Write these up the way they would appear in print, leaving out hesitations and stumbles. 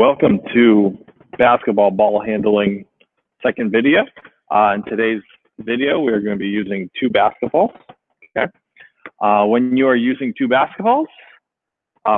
Welcome to basketball ball handling second video. In today's video, we're going to be using two basketballs. Okay. When you are using two basketballs,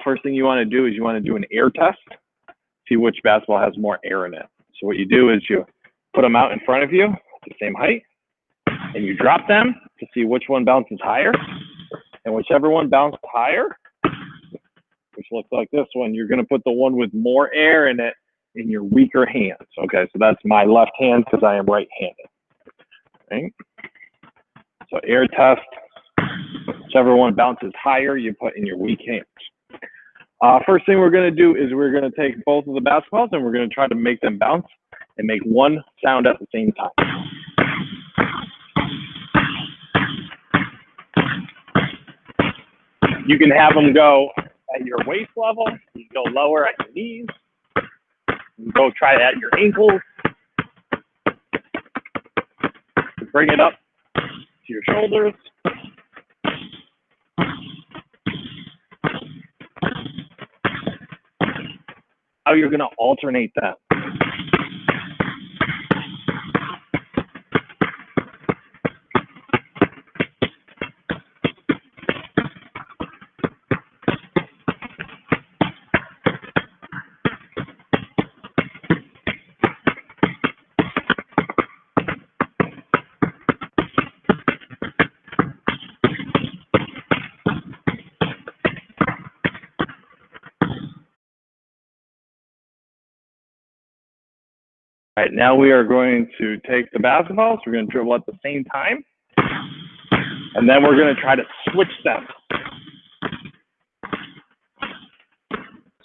first thing you want to do is you want to do an air test, see which basketball has more air in it. So what you do is you put them out in front of you, the same height, and you drop them to see which one bounces higher. And whichever one bounces higher, which looks like this one, you're going to put the one with more air in it in your weaker hands. Okay, so that's my left hand because I am right-handed. Okay. So air test, whichever one bounces higher, you put in your weak hands. First thing we're going to do is we're going to take both of the basketballs and we're going to try to make them bounce and make one sound at the same time. You can have them go at your waist level, you can go lower at your knees, you can go try it at your ankles, bring it up to your shoulders. How you're going to alternate that. All right, now we are going to take the basketballs, we're going to dribble at the same time, and then we're going to try to switch them.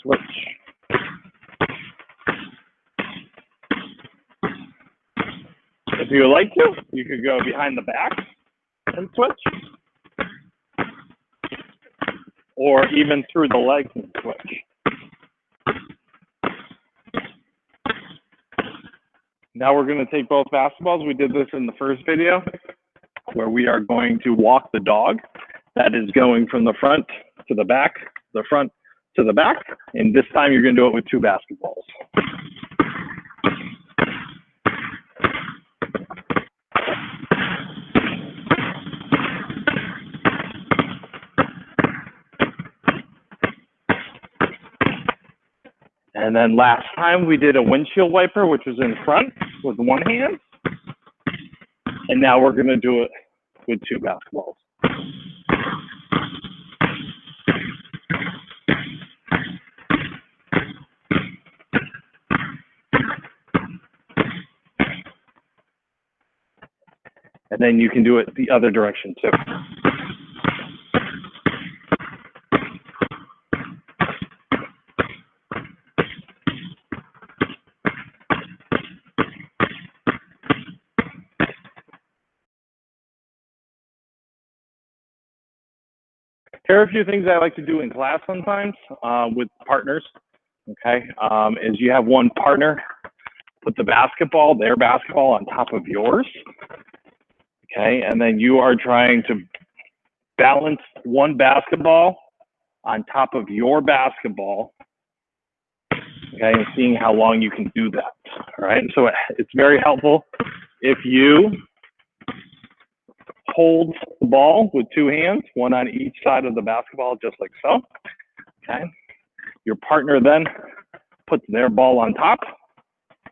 Switch. If you would like to, you could go behind the back and switch, or even through the legs and switch. Now we're going to take both basketballs. We did this in the first video where we are going to walk the dog. That is going from the front to the back, the front to the back. And this time you're going to do it with two basketballs. And then last time we did a windshield wiper, which was in front with one hand. And now we're going to do it with two basketballs. And then you can do it the other direction too. Here are a few things I like to do in class sometimes with partners, okay, is you have one partner put the basketball, their basketball on top of yours, okay, and then you are trying to balance one basketball on top of your basketball, okay, and seeing how long you can do that, all right? So it's very helpful if you hold the ball with two hands, one on each side of the basketball, just like so. Okay. Your partner then puts their ball on top,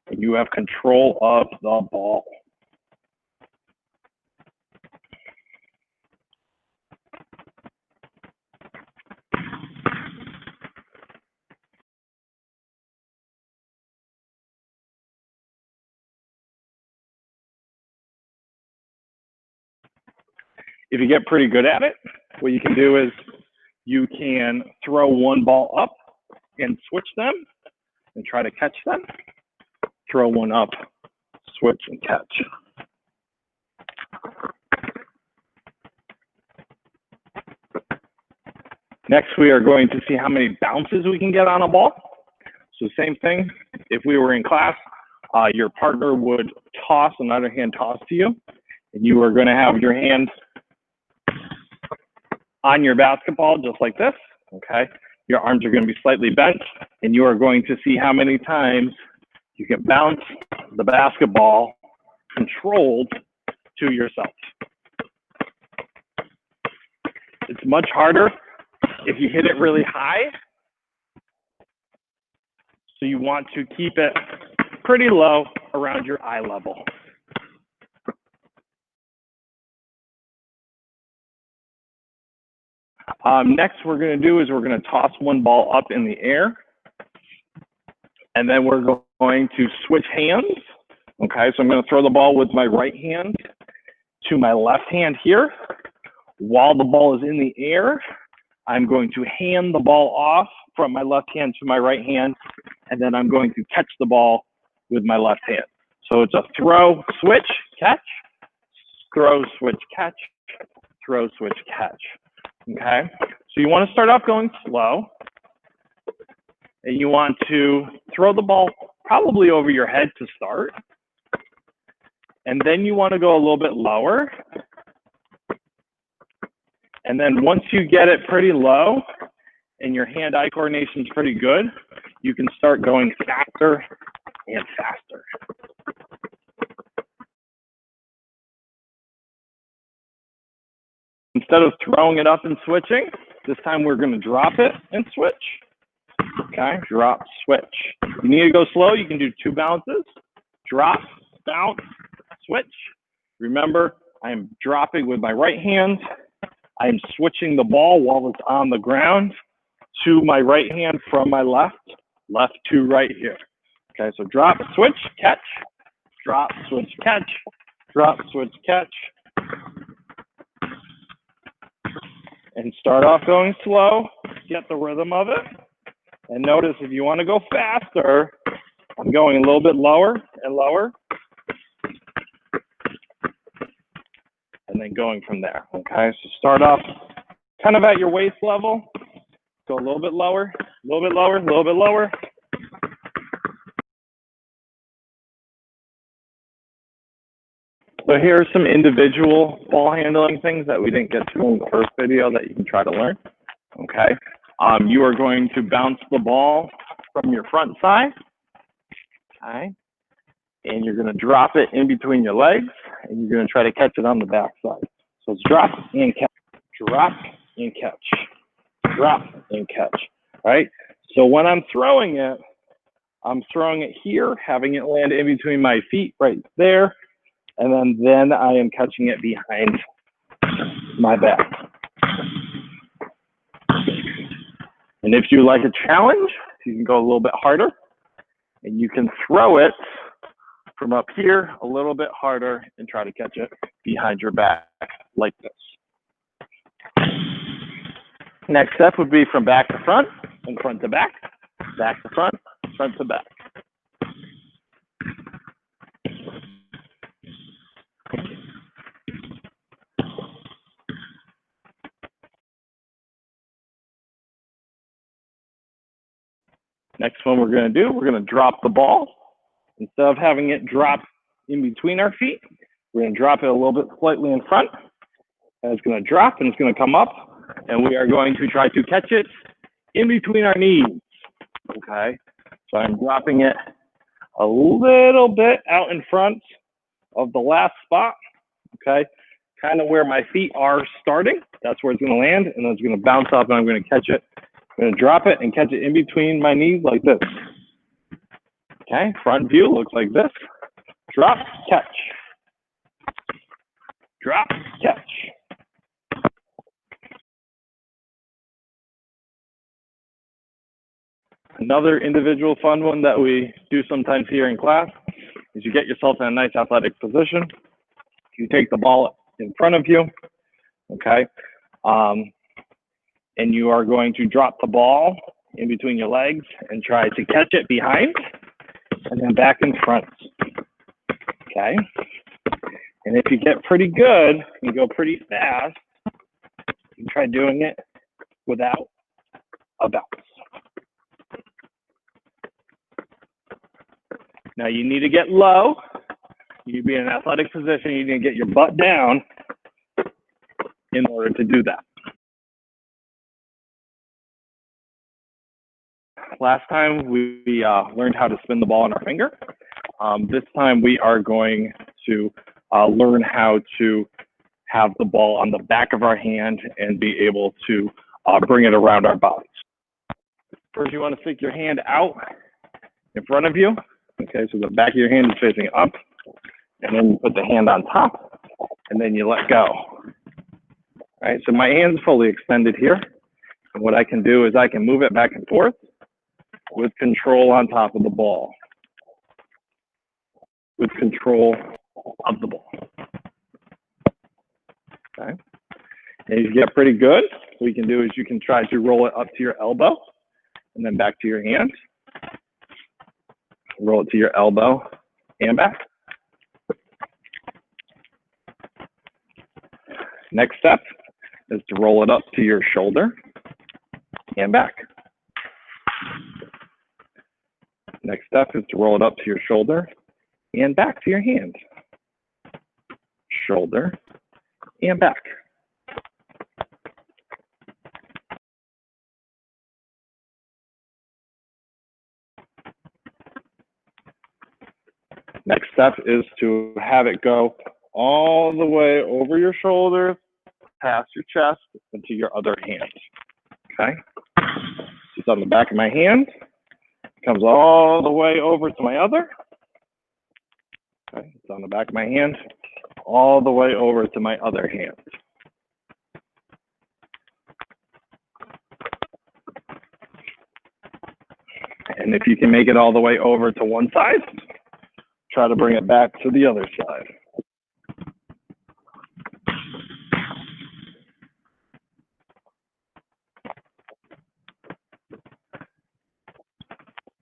and you have control of the ball. If you get pretty good at it, what you can do is you can throw one ball up and switch them and try to catch them. Throw one up, switch, and catch. Next, we are going to see how many bounces we can get on a ball. So same thing, if we were in class, your partner would toss, another hand toss to you, and you are going to have your hand on your basketball just like this, okay? Your arms are going to be slightly bent, and you are going to see how many times you can bounce the basketball controlled to yourself. It's much harder if you hit it really high, so you want to keep it pretty low around your eye level. Next, we're going to do is we're going to toss one ball up in the air, and then we're going to switch hands. Okay, so I'm going to throw the ball with my right hand to my left hand here. While the ball is in the air, I'm going to hand the ball off from my left hand to my right hand, and then I'm going to catch the ball with my left hand. So it's a throw, switch, catch, throw, switch, catch, throw, switch, catch. Okay, so you want to start off going slow, and you want to throw the ball probably over your head to start, and then you want to go a little bit lower, and then once you get it pretty low and your hand-eye coordination is pretty good, you can start going faster and faster. Instead of throwing it up and switching, this time we're going to drop it and switch. Okay, drop, switch. You need to go slow, you can do 2 bounces. Drop, bounce, switch. Remember, I am dropping with my right hand. I am switching the ball while it's on the ground to my right hand from my left, left to right here. Okay, so drop, switch, catch, drop, switch, catch, drop, switch, catch. And start off going slow, get the rhythm of it. And notice if you want to go faster, I'm going a little bit lower and lower. And then going from there, okay? So start off kind of at your waist level. Go a little bit lower, a little bit lower, a little bit lower. So here are some individual ball handling things that we didn't get to in the first video that you can try to learn, okay? You are going to bounce the ball from your front side, okay? And you're going to drop it in between your legs, and you're going to try to catch it on the back side. So it's drop and catch, drop and catch, drop and catch, right? So when I'm throwing it here, having it land in between my feet right there, and then I am catching it behind my back. And if you like a challenge, you can go a little bit harder, and you can throw it from up here a little bit harder and try to catch it behind your back like this. Next step would be from back to front and front to back to front to back. Next one we're going to do, we're going to drop the ball. Instead of having it drop in between our feet, we're going to drop it a little bit slightly in front. And it's going to drop and it's going to come up. And we are going to try to catch it in between our knees. Okay. So I'm dropping it a little bit out in front of the last spot. Okay. Kind of where my feet are starting. That's where it's going to land. And then it's going to bounce up and I'm going to catch it. I'm going to drop it and catch it in between my knees like this. Okay, front view looks like this. Drop, catch. Drop, catch. Another individual fun one that we do sometimes here in class is you get yourself in a nice athletic position. You take the ball in front of you, okay? And you are going to drop the ball in between your legs and try to catch it behind and then back in front, okay? And if you get pretty good, you go pretty fast, you can try doing it without a bounce. Now you need to get low. You need to be in an athletic position. You need to get your butt down in order to do that. last time we learned how to spin the ball on our finger. This time we are going to learn how to have the ball on the back of our hand and be able to bring it around our bodies. First, you want to stick your hand out in front of you. Okay, so the back of your hand is facing up, and then you put the hand on top, and then you let go. All right, so my hand's fully extended here. And what I can do is I can move it back and forth with control on top of the ball. With control of the ball. Okay. And if you get pretty good, what you can do is you can try to roll it up to your elbow and then back to your hand. Roll it to your elbow and back. Next step is to roll it up to your shoulder and back. Next step is to roll it up to your shoulder and back to your hand. Shoulder and back. Next step is to have it go all the way over your shoulders, past your chest, and to your other hand. Okay? It's on the back of my hand. It comes all the way over to my other. Okay? It's on the back of my hand, all the way over to my other hand. And if you can make it all the way over to one side, try to bring it back to the other side.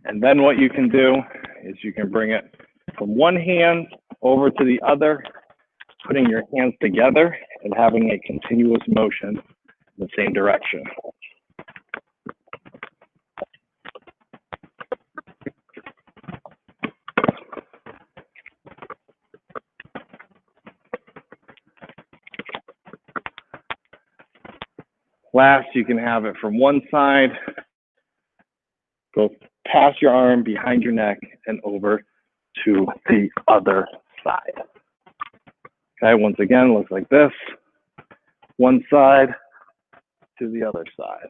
And then what you can do is you can bring it from one hand over to the other, putting your hands together and having a continuous motion in the same direction. Last, you can have it from one side, go past your arm, behind your neck, and over to the other side. Okay, once again, looks like this. One side to the other side.